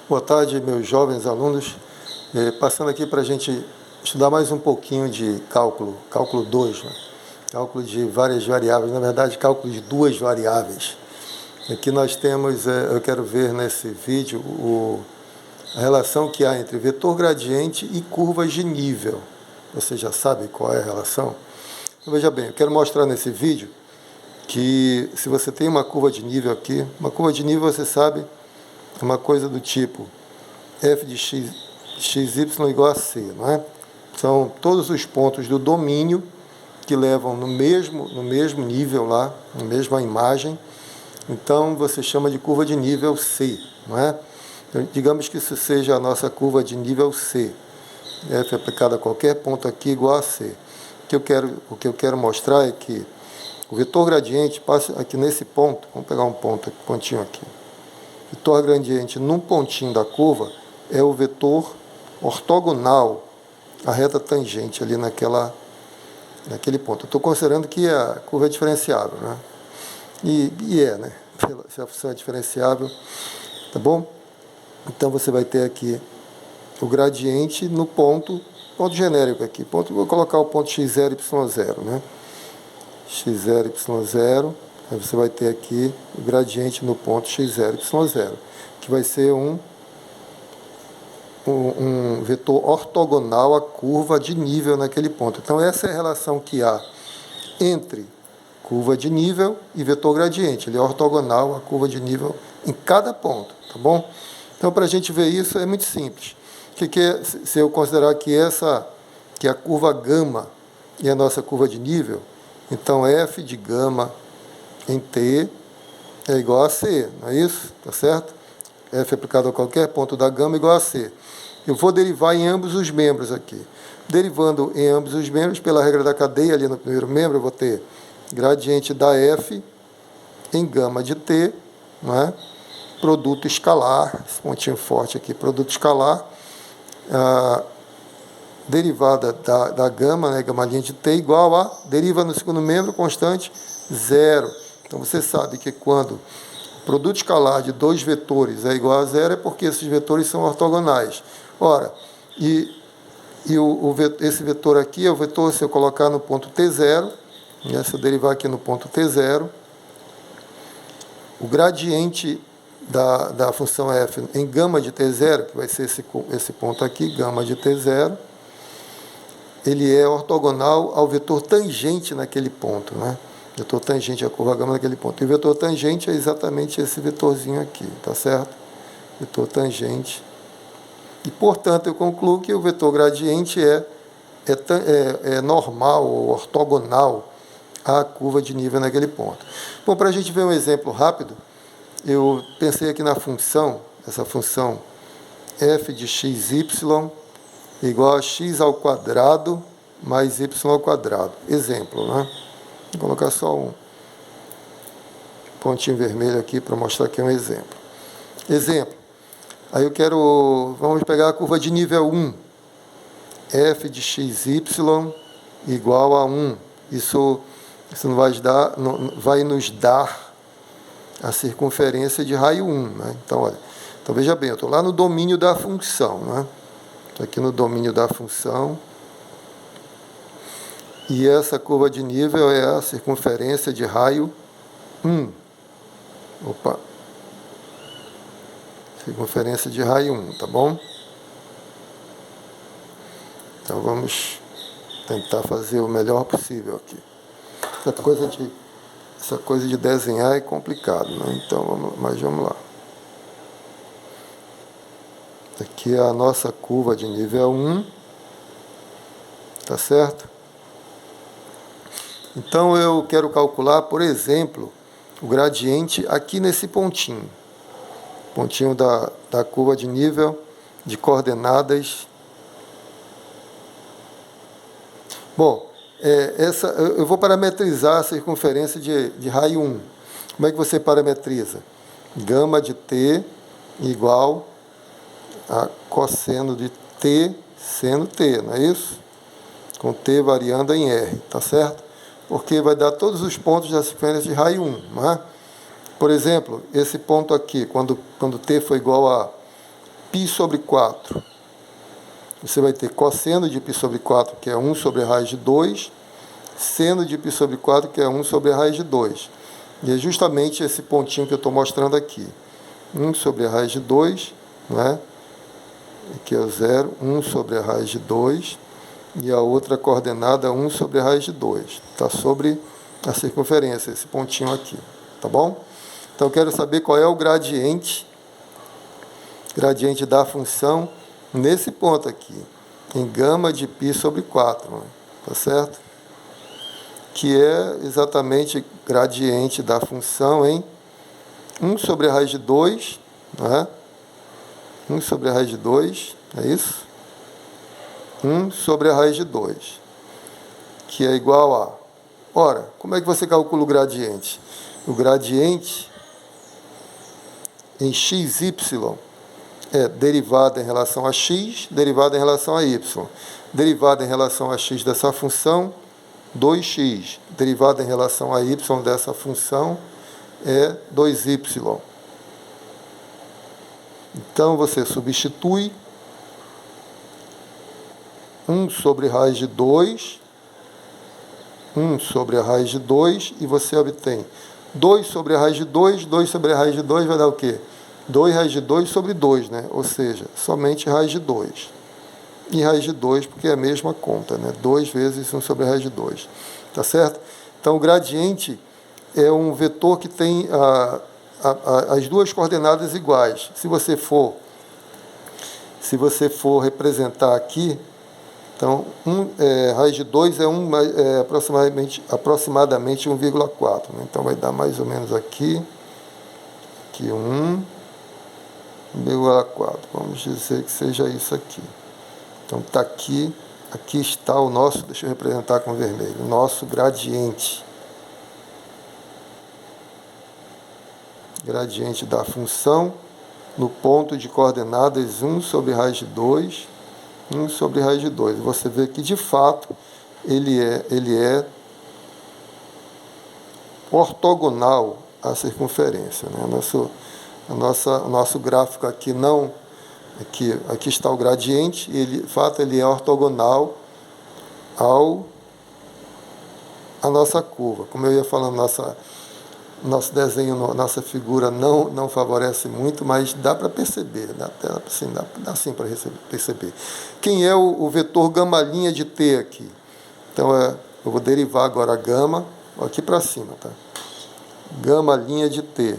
Boa tarde, meus jovens alunos. Passando aqui para a gente estudar mais um pouquinho de cálculo 2, né? Cálculo de várias variáveis, na verdade, cálculo de duas variáveis. Aqui nós temos, eu quero ver nesse vídeo a relação que há entre vetor gradiente e curvas de nível. Você já sabe qual é a relação? Então, veja bem, eu quero mostrar nesse vídeo que se você tem uma curva de nível aqui, uma curva de nível você sabe uma coisa do tipo f de x, xy igual a c, não é? São todos os pontos do domínio que levam no mesmo nível lá, na mesma imagem. Então, você chama de curva de nível C, não é? Então, digamos que isso seja a nossa curva de nível C. F aplicada a qualquer ponto aqui igual a C. O que eu quero mostrar é que o vetor gradiente passa aqui nesse ponto, vamos pegar um pontinho aqui. O vetor gradiente num pontinho da curva é o vetor ortogonal à reta tangente ali naquele ponto. Eu estou considerando que a curva é diferenciável, né? Né? Se a função é diferenciável, tá bom? Então você vai ter aqui o gradiente no ponto genérico aqui. Vou colocar o ponto x0, y0, né? x0, y0. Aí você vai ter aqui o gradiente no ponto x0, y0, que vai ser um vetor ortogonal à curva de nível naquele ponto. Então, essa é a relação que há entre curva de nível e vetor gradiente. Ele é ortogonal à curva de nível em cada ponto, tá bom? Então, para a gente ver isso, é muito simples. Se eu considerar que a curva gama é a nossa curva de nível, então f de gama em t é igual a c, não é isso? Tá certo? F aplicado a qualquer ponto da gama igual a c. Eu vou derivar em ambos os membros aqui. Derivando em ambos os membros, pela regra da cadeia, ali no primeiro membro, eu vou ter gradiente da f em gama de t, não é? Produto escalar, esse pontinho forte aqui, produto escalar, derivada da gama, né, gamadinha de t, igual a, deriva no segundo membro, constante, 0. Então, você sabe que quando o produto escalar de dois vetores é igual a 0, é porque esses vetores são ortogonais. Ora, esse vetor aqui é o vetor, se eu colocar no ponto t0, né, se eu derivar aqui no ponto t0, o gradiente da função f em gama de t0, que vai ser esse ponto aqui, gama de t0, ele é ortogonal ao vetor tangente naquele ponto, né? Vetor tangente à curva gama naquele ponto. E o vetor tangente é exatamente esse vetorzinho aqui, tá certo? Vetor tangente. E, portanto, eu concluo que o vetor gradiente é normal ou ortogonal à curva de nível naquele ponto. Bom, para a gente ver um exemplo rápido, eu pensei aqui na função, essa função f de xy igual a x ao quadrado mais y ao quadrado. Exemplo, né? Vou colocar só um pontinho vermelho aqui para mostrar que é um exemplo. Exemplo. Aí vamos pegar a curva de nível 1. f de xy igual a 1. Isso vai nos dar a circunferência de raio 1. Né? Então, veja bem, eu estou lá no domínio da função. Né? Estou aqui no domínio da função. E essa curva de nível é a circunferência de raio 1. Circunferência de raio 1, tá bom? Então, vamos tentar fazer o melhor possível aqui. Essa coisa de desenhar é complicado, né? Então, mas vamos lá. Aqui é a nossa curva de nível 1, tá certo? Então, eu quero calcular, por exemplo, o gradiente aqui nesse pontinho. Pontinho da curva de nível de coordenadas. Bom, eu vou parametrizar a circunferência de raio 1. Como é que você parametriza? Gama de t igual a cosseno de t seno t, não é isso? Com t variando em r, tá certo? Porque vai dar todos os pontos da circunferência de raio 1, não é? Por exemplo, esse ponto aqui, quando t for igual a π sobre 4. Você vai ter cosseno de π sobre 4, que é 1 sobre a raiz de 2, seno de π sobre 4, que é 1 sobre a raiz de 2. E é justamente esse pontinho que eu estou mostrando aqui. 1 sobre a raiz de 2, né? Aqui é o 0, 1 sobre a raiz de 2, e a outra coordenada 1 sobre a raiz de 2. Está sobre a circunferência, esse pontinho aqui, tá bom? Então, eu quero saber qual é o gradiente da função nesse ponto aqui, em gama de π sobre 4, né? Tá certo? Que é exatamente gradiente da função em 1 sobre a raiz de 2, né? 1 sobre a raiz de 2, é isso? 1 sobre a raiz de 2, que é igual a... Ora, como é que você calcula o gradiente? O gradiente em xy é derivada em relação a x, derivada em relação a y. Derivada em relação a x dessa função, 2x. Derivada em relação a y dessa função é 2y. Então, você substitui 1 sobre a raiz de 2, 1 sobre a raiz de 2, e você obtém 2 sobre a raiz de 2, 2 sobre a raiz de 2 vai dar o quê? 2 raiz de 2 sobre 2, né? Ou seja, somente raiz de 2. E raiz de 2, porque é a mesma conta, né? 2 vezes 1 sobre a raiz de 2. Tá certo? Então, o gradiente é um vetor que tem as duas coordenadas iguais. Se você for representar aqui, então, raiz de 2 é aproximadamente 1,4. Né? Então, vai dar mais ou menos aqui 1,4. Vamos dizer que seja isso aqui. Então, está aqui está o nosso, deixa eu representar com vermelho, o nosso gradiente. Gradiente da função no ponto de coordenadas 1 sobre raiz de 2, 1 sobre raiz de 2. Você vê que, de fato, ele é ortogonal à circunferência. Né? O nosso gráfico aqui não... Aqui está o gradiente, de fato, ele é ortogonal à nossa curva. Como eu ia falando, nosso desenho, nossa figura não favorece muito, mas dá para perceber, dá sim para perceber. Quem é o vetor gama' de t aqui? Então, eu vou derivar agora a gama, aqui para cima, tá? Gama' de t.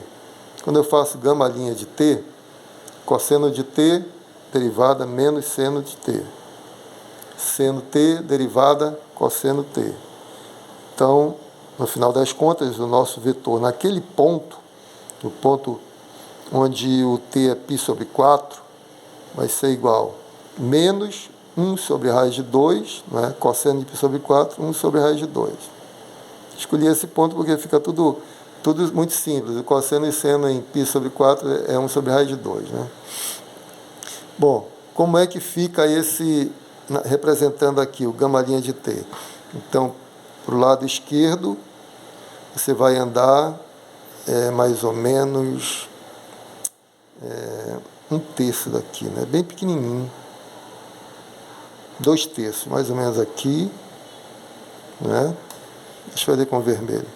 Quando eu faço gama' de t, cosseno de t, derivada menos seno de t. Seno t, derivada cosseno t. Então, no final das contas, o nosso vetor naquele ponto, no ponto onde o t é π sobre 4, vai ser igual a menos 1 sobre a raiz de 2, né? Cosseno de π sobre 4, 1 sobre a raiz de 2. Escolhi esse ponto porque fica tudo muito simples. O cosseno e seno em π sobre 4 é 1 sobre a raiz de 2. Né? Bom, como é que fica representando aqui o gama' de t? Então, para o lado esquerdo, você vai andar mais ou menos 1/3 daqui, né? Bem pequenininho. 2/3, mais ou menos aqui. Né? Deixa eu ver com vermelho.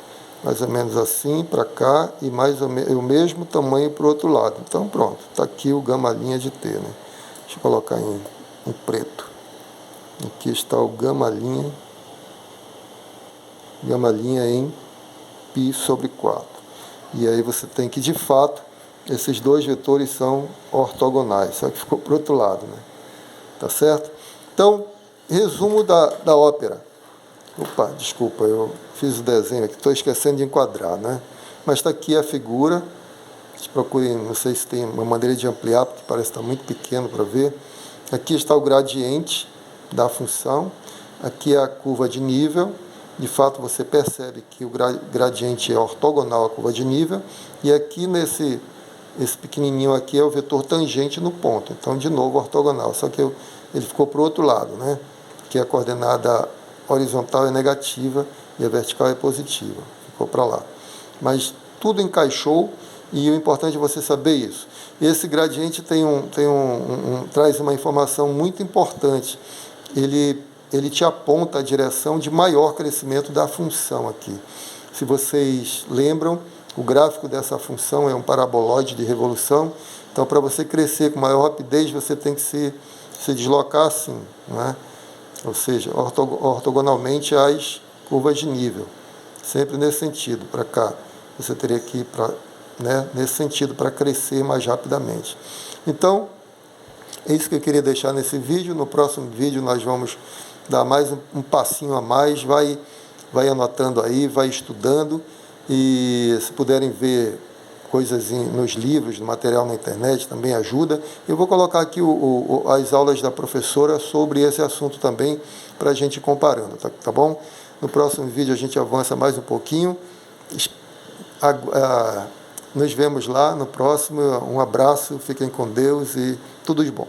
Mais ou menos assim para cá e mais ou menos o mesmo tamanho para o outro lado. Então, pronto. Está aqui o gama' de t. Né? Deixa eu colocar em preto. Aqui está o gama' em π sobre 4. E aí você tem que, de fato, esses dois vetores são ortogonais, só que ficou para o outro lado. Né? Tá certo? Então, resumo da ópera. Opa, desculpa, eu fiz o desenho aqui, estou esquecendo de enquadrar, né? Mas está aqui a figura. Vocês procurem, não sei se tem uma maneira de ampliar, porque parece que está muito pequeno para ver. Aqui está o gradiente da função. Aqui é a curva de nível. De fato, você percebe que o gradiente é ortogonal à curva de nível. E aqui, esse pequenininho aqui, é o vetor tangente no ponto. Então, de novo, ortogonal. Só que ele ficou para o outro lado, né? Que a coordenada horizontal é negativa e a vertical é positiva. Ficou para lá. Mas tudo encaixou E o importante é você saber isso. Esse gradiente traz uma informação muito importante. Ele te aponta a direção de maior crescimento da função aqui. Se vocês lembram, o gráfico dessa função é um paraboloide de revolução. Então, para você crescer com maior rapidez, você tem que se deslocar assim, não é? Ou seja, ortogonalmente às curvas de nível. Sempre nesse sentido, para cá. Você teria que ir nesse sentido para crescer mais rapidamente. Então, é isso que eu queria deixar nesse vídeo. No próximo vídeo nós vamos dar mais um passinho a mais. Vai anotando aí, vai estudando. E se puderem ver coisas nos livros, no material na internet, também ajuda. Eu vou colocar aqui as aulas da professora sobre esse assunto também, para a gente ir comparando, tá bom? No próximo vídeo a gente avança mais um pouquinho. Nos vemos lá no próximo. Um abraço, fiquem com Deus e tudo de bom.